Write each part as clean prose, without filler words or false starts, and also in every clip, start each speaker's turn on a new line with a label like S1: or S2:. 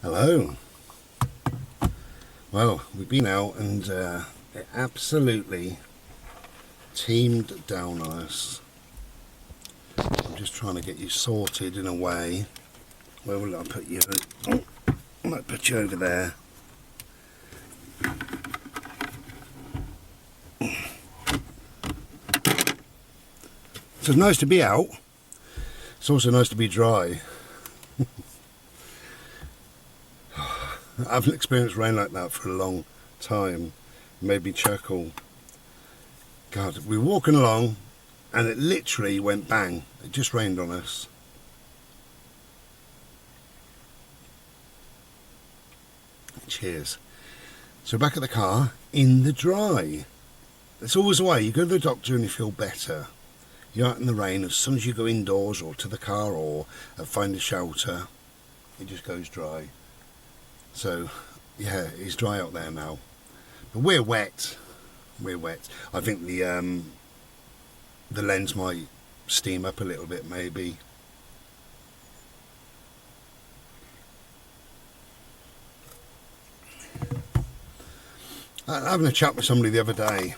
S1: Hello. Well, we've been out and it absolutely teamed down on us. I'm just trying to get you sorted in a way. Where will I put you? Oh, I might put you over there. So it's nice to be out. It's also nice to be dry. I haven't experienced rain like that for a long time. It made me chuckle. God, we were walking along and it literally went bang. It just rained on us. Cheers. So back at the car, in the dry. It's always the way. You go to the doctor and you feel better. You're out in the rain, as soon as you go indoors or to the car or find a shelter, it just goes dry. So, yeah, it's dry out there now. But we're wet. We're wet. I think the lens might steam up a little bit, maybe. I was having a chat with somebody the other day,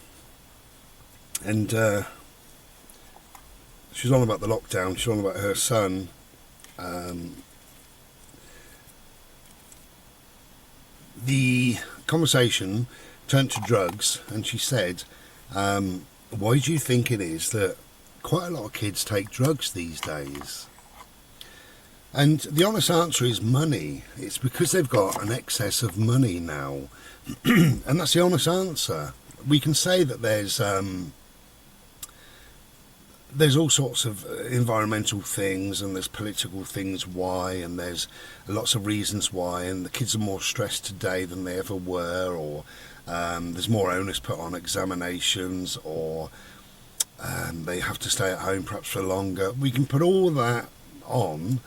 S1: and she was on about the lockdown. She was on about her son. The conversation turned to drugs, and she said, why do you think it is that quite a lot of kids take drugs these days? And the honest answer is money. It's because they've got an excess of money now. And that's the honest answer. We can say that there's all sorts of environmental things and there's political things why, and there's lots of reasons why, and the kids are more stressed today than they ever were, or there's more onus put on examinations, or they have to stay at home perhaps for longer. We can put all that on,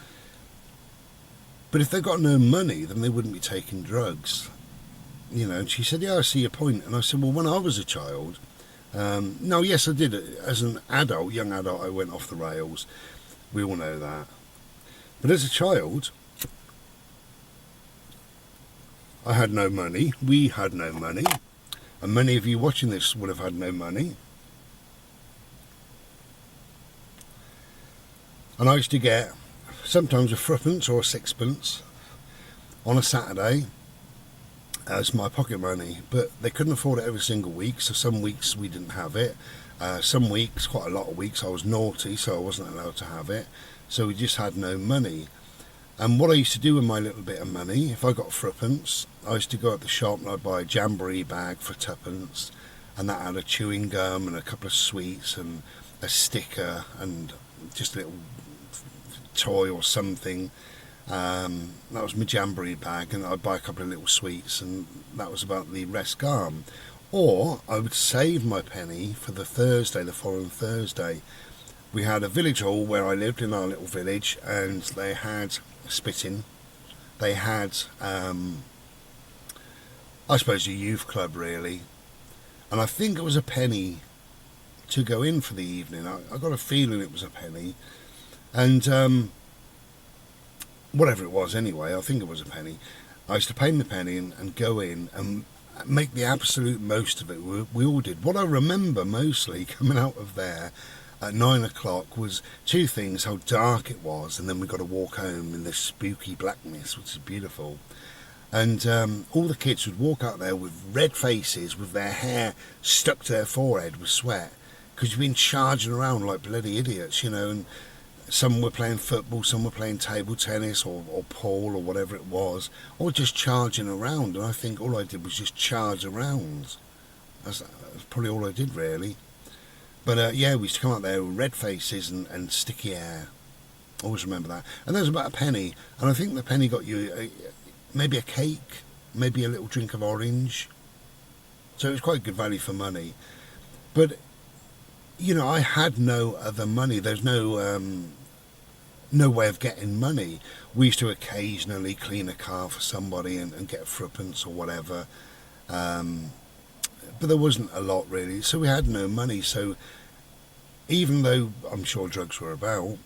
S1: but if they've got no money, then they wouldn't be taking drugs. You know, and she said, yeah, I see your point. And I said, well, when I was a child, no, yes, I did. As an adult, young adult, I went off the rails. We all know that. But as a child, I had no money. We had no money. And many of you watching this would have had no money. And I used to get sometimes a threepence or a sixpence on a Saturday as my pocket money, but they couldn't afford it every single week, so some weeks we didn't have it. Some weeks, quite a lot of weeks, I was naughty, so I wasn't allowed to have it, so we just had no money. And what I used to do with my little bit of money, if I got threepence, I used to go at the shop and I'd buy a jamboree bag for twopence, and that had a chewing gum and a couple of sweets and a sticker and just a little toy or something. That was my jamboree bag, and I'd buy a couple of little sweets, and that was about the rest gone. Or I would save my penny for the following Thursday. We had a village hall where I lived in our little village, and they had spitting. They had, I suppose, a youth club really, and I think it was a penny to go in for the evening. I got a feeling it was a penny, and whatever it was anyway, I think it was a penny. I used to pay me a penny and go in and make the absolute most of it. We all did. What I remember mostly coming out of there at 9 o'clock was two things: how dark it was, and then we got to walk home in this spooky blackness, which is beautiful. And all the kids would walk out there with red faces, with their hair stuck to their forehead with sweat, because you've been charging around like bloody idiots, you know. And some were playing football, some were playing table tennis or pool or whatever it was, or just charging around. And I think all I did was just charge around. That's probably all I did really. But yeah, we used to come out there with red faces and sticky hair. I always remember that. And there was about a penny, and I think the penny got you maybe a cake, maybe a little drink of orange. So it was quite good value for money. But you know, I had no other money. There's no way of getting money. We used to occasionally clean a car for somebody and get threepence or whatever, but there wasn't a lot really, so we had no money. So even though I'm sure drugs were about,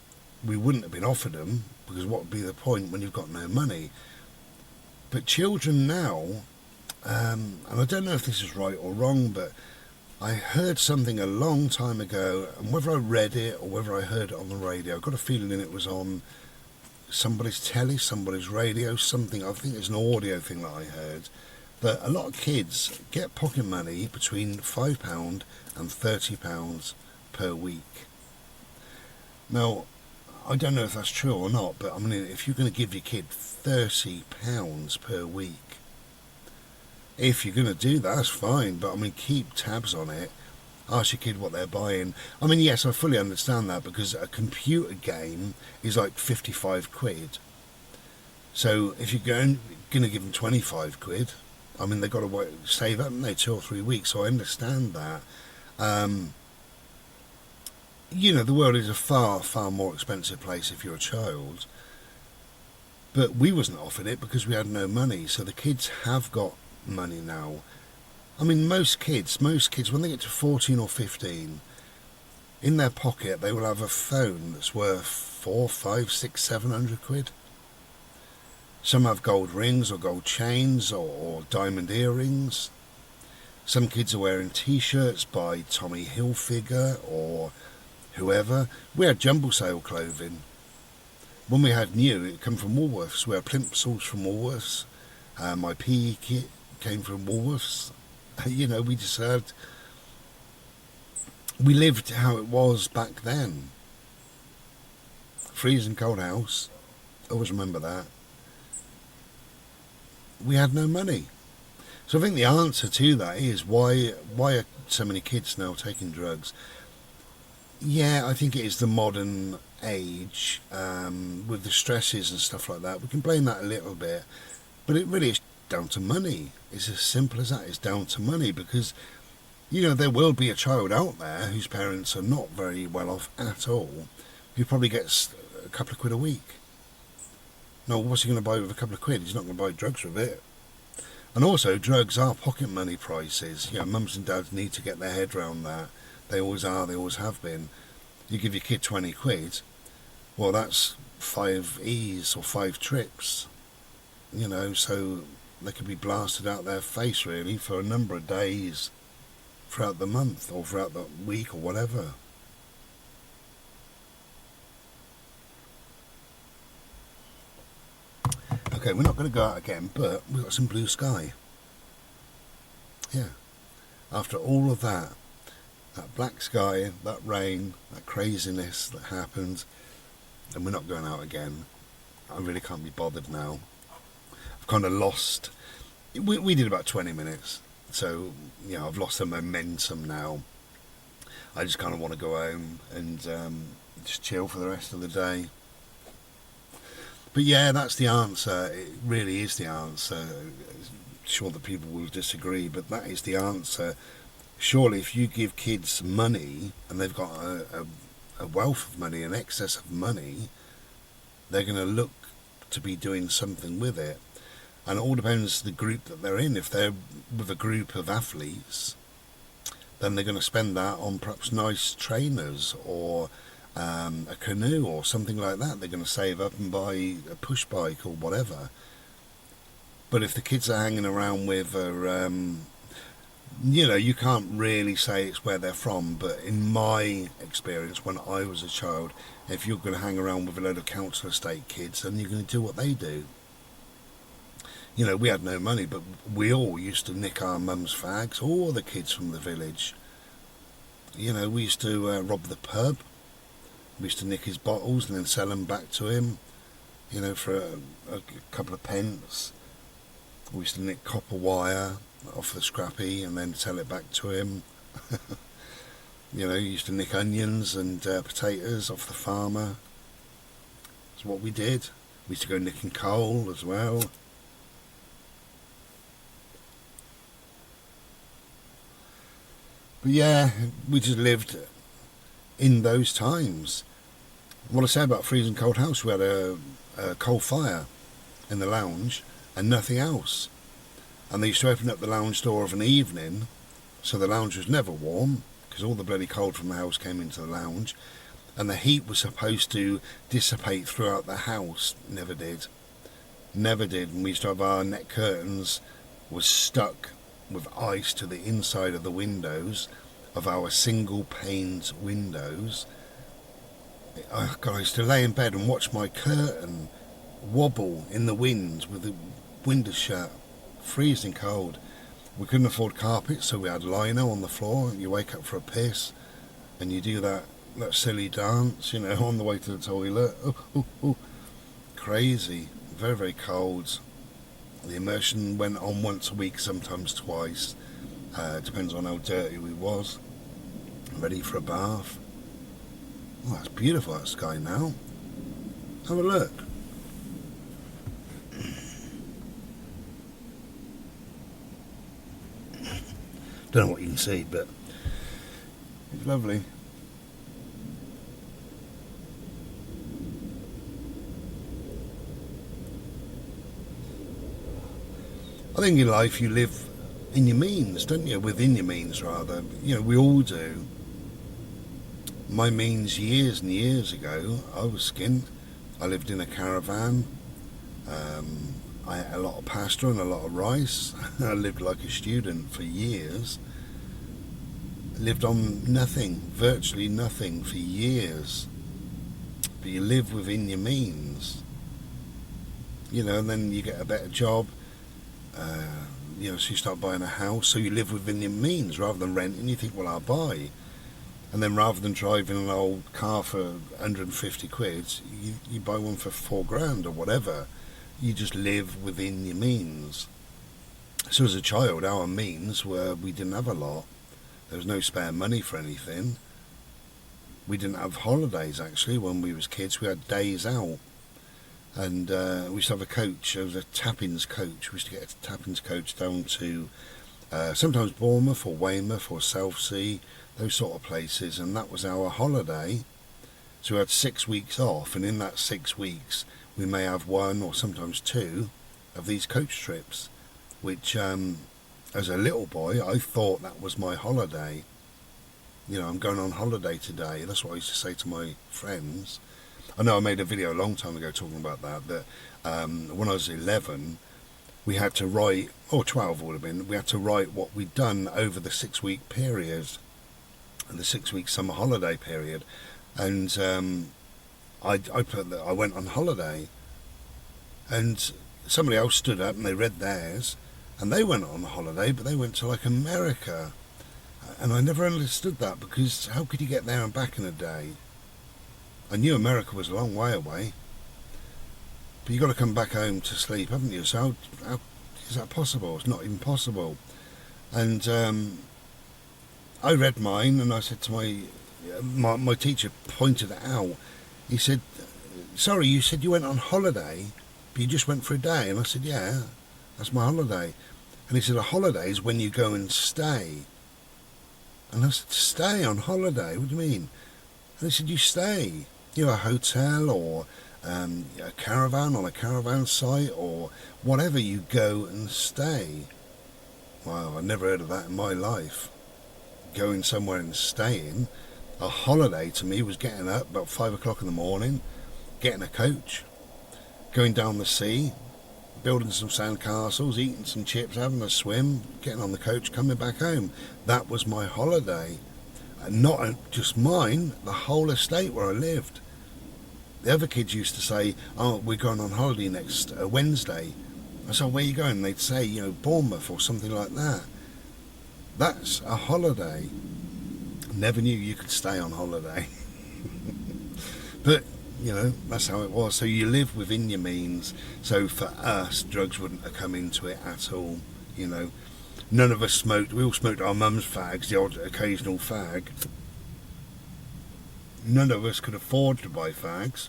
S1: we wouldn't have been offered them because what would be the point when you've got no money? But children now, and I don't know if this is right or wrong, but I heard something a long time ago, and whether I read it or whether I heard it on the radio, I've got a feeling it was on somebody's telly, somebody's radio, something. I think it's an audio thing that I heard, that a lot of kids get pocket money between £5 and £30 per week. Now, I don't know if that's true or not, but I mean, if you're going to give your kid £30 per week, if you're going to do that, that's fine, but I mean, keep tabs on it. Ask your kid what they're buying. I mean, yes, I fully understand that, because a computer game is like 55 quid. So if you're going to give them 25 quid, I mean, they've got to save up, haven't they, 2 or 3 weeks, so I understand that. You know, the world is a far, far more expensive place if you're a child. But we wasn't offered it because we had no money. So the kids have got money now. I mean, most kids, when they get to 14 or 15, in their pocket, they will have a phone that's worth 4, 5, 6, 700 quid. Some have gold rings or gold chains or diamond earrings. Some kids are wearing T-shirts by Tommy Hilfiger or whoever. We had jumble sale clothing. When we had new, it came from Woolworths. We had plimsolls from Woolworths. My PE kit came from Woolworths. You know, we lived how it was back then. Freezing cold house. Always remember that. We had no money. So I think the answer to that is why are so many kids now taking drugs? Yeah, I think it is the modern age, with the stresses and stuff like that. We can blame that a little bit, but it really is down to money. It's as simple as that. It's down to money, because, you know, there will be a child out there whose parents are not very well off at all, who probably gets a couple of quid a week. No, what's he going to buy with a couple of quid? He's not going to buy drugs with it. And also, drugs are pocket money prices. You know, mums and dads need to get their head around that. They always are, they always have been. You give your kid 20 quid, well, that's 5 E's or 5 trips. You know, so they could be blasted out their face, really, for a number of days throughout the month or throughout the week or whatever. Okay, we're not going to go out again, but we've got some blue sky. Yeah. After all of that black sky, that rain, that craziness that happened, and we're not going out again. I really can't be bothered now. I've kind of lost... We did about 20 minutes, so, you know, I've lost the momentum now. I just kind of want to go home and just chill for the rest of the day. But yeah, that's the answer. It really is the answer. I'm sure that people will disagree, but that is the answer. Surely if you give kids money and they've got a wealth of money, an excess of money, they're going to look to be doing something with it. And it all depends the group that they're in. If they're with a group of athletes, then they're going to spend that on perhaps nice trainers or a canoe or something like that. They're going to save up and buy a push bike or whatever. But if the kids are hanging around with you know, you can't really say it's where they're from, but in my experience, when I was a child, if you're going to hang around with a load of council estate kids, then you're going to do what they do. You know, we had no money, but we all used to nick our mum's fags, all the kids from the village. You know, we used to rob the pub. We used to nick his bottles and then sell them back to him, you know, for a couple of pence. We used to nick copper wire off the scrappy and then sell it back to him. You know, used to nick onions and potatoes off the farmer. That's what we did. We used to go nicking coal as well. But yeah, we just lived in those times. What I said about freezing cold house, we had a coal fire in the lounge and nothing else. And they used to open up the lounge door of an evening, so the lounge was never warm, because all the bloody cold from the house came into the lounge. and the heat was supposed to dissipate throughout the house. Never did. Never did. And we used to have our net curtains was stuck with ice to the inside of the windows of our single paned windows. I used to lay in bed and watch my curtain wobble in the wind with the windows shut, freezing cold. We couldn't afford carpet, so we had lino on the floor. You wake up for a piss and you do that silly dance, on the way to the toilet. Ooh. Crazy. Very, very cold. The immersion went on once a week, sometimes twice. Depends on how dirty we was. Ready for a bath. Oh, that's beautiful, that sky now. Have a look. Don't know what you can see, but it's lovely. I think in life you live in your means, don't you? Within your means, rather. We all do. My means years and years ago, I was skint. I lived in a caravan. I ate a lot of pasta and a lot of rice. I lived like a student for years. Lived on nothing, virtually nothing for years. But you live within your means. And then you get a better job. So you start buying a house, so you live within your means rather than renting. You think, well, I'll buy. And then rather than driving an old car for 150 quid, you buy one for £4,000 or whatever. You just live within your means. So as a child, our means were we didn't have a lot. There was no spare money for anything. We didn't have holidays, actually, when we was kids. We had days out. And we used to have a coach. It was a Tappins coach. We used to get a Tappins coach down to sometimes Bournemouth or Weymouth or Southsea, those sort of places, and that was our holiday. So we had 6 weeks off, and in that 6 weeks we may have one or sometimes two of these coach trips, which as a little boy I thought that was my holiday. I'm going on holiday today. That's what I used to say to my friends. I know I made a video a long time ago talking about that when I was 11 we had to write, or 12 would have been, we had to write what we'd done over the 6 week period, and the 6 week summer holiday period, and I put that I went on holiday, and somebody else stood up and they read theirs, and they went on holiday, but they went to like America, and I never understood that, because how could you get there and back in a day? I knew America was a long way away, but you've got to come back home to sleep, haven't you? So how is that possible? It's not even possible. And I read mine, and I said to my teacher pointed it out. He said, sorry, you said you went on holiday, but you just went for a day. And I said, yeah, that's my holiday. And he said, a holiday is when you go and stay. And I said, stay on holiday? What do you mean? And he said, you stay. A hotel or a caravan on a caravan site or whatever, you go and stay. Wow, I've never heard of that in my life. Going somewhere and staying. A holiday to me was getting up about 5 o'clock in the morning, getting a coach, going down the sea, building some sandcastles, eating some chips, having a swim, getting on the coach, coming back home. That was my holiday. And not just mine, the whole estate where I lived. The other kids used to say, oh, we're going on holiday next Wednesday. I said, where are you going? And they'd say, Bournemouth or something like that. That's a holiday. Never knew you could stay on holiday. But, that's how it was. So you live within your means. So for us, drugs wouldn't have come into it at all, None of us smoked. We all smoked our mum's fags, the odd occasional fag. None of us could afford to buy fags.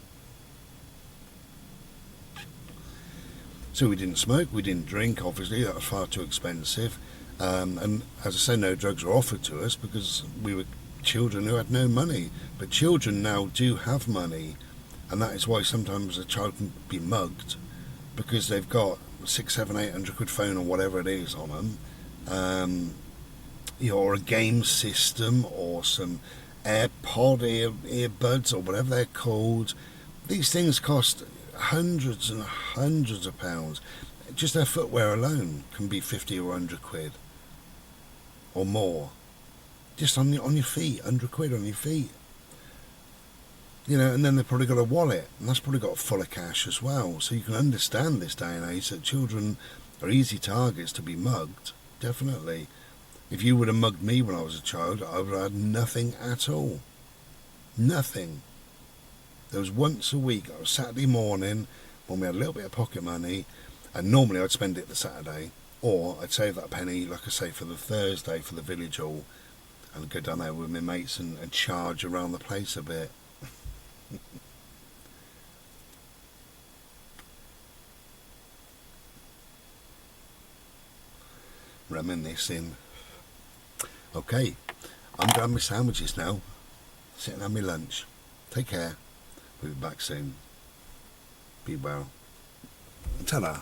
S1: So we didn't smoke, we didn't drink, obviously, that was far too expensive. And as I say, no drugs were offered to us because we were children who had no money. But children now do have money, and that is why sometimes a child can be mugged, because they've got 600, 700, 800 quid phone or whatever it is on them. Or a game system or some earbuds or whatever they're called. These things cost hundreds and hundreds of pounds. Just their footwear alone can be 50 or 100 quid or more. Just on your feet, 100 quid on your feet. You know, and then they've probably got a wallet, and that's probably got full of cash as well. So you can understand this day and age that children are easy targets to be mugged. Definitely. If you would have mugged me when I was a child, I would have had nothing at all. Nothing. There was once a week, it was Saturday morning, when we had a little bit of pocket money, and normally I'd spend it the Saturday, or I'd save that penny, like I say, for the Thursday for the village hall, and go down there with my mates and charge around the place a bit. Reminiscing. Okay, I'm going to have my sandwiches now. Sit and have my lunch. Take care. We'll be back soon. Be well. Ta-da.